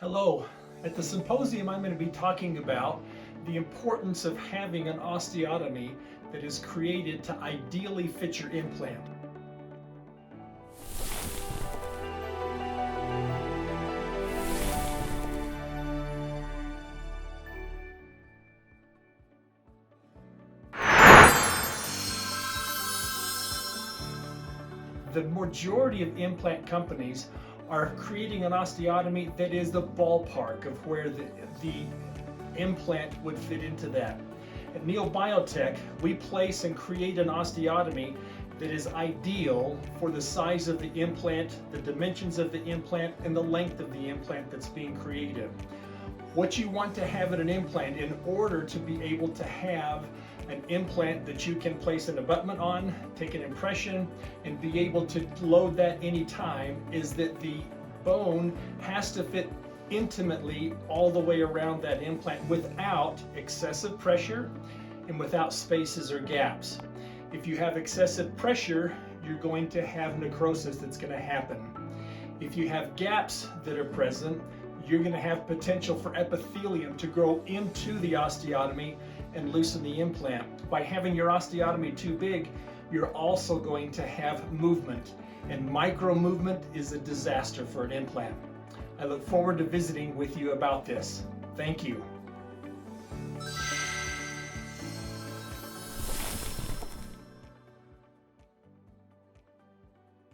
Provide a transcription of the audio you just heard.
Hello. At the symposium, I'm going to be talking about the importance of having an osteotomy that is created to ideally fit your implant. The majority of implant companies are creating an osteotomy that is the ballpark of where the implant would fit into that. At Neobiotech, we place and create an osteotomy that is ideal for the size of the implant, the dimensions of the implant, and the length of the implant that's being created. What you want to have in an implant in order to be able to have an implant that you can place an abutment on, take an impression, and be able to load that anytime is that the bone has to fit intimately all the way around that implant without excessive pressure and without spaces or gaps. If you have excessive pressure, you're going to have necrosis that's going to happen. If you have gaps that are present, you're going to have potential for epithelium to grow into the osteotomy and loosen the implant. By having your osteotomy too big, you're also going to have movement, and micro movement is a disaster for an implant. I look forward to visiting with you about this. Thank you.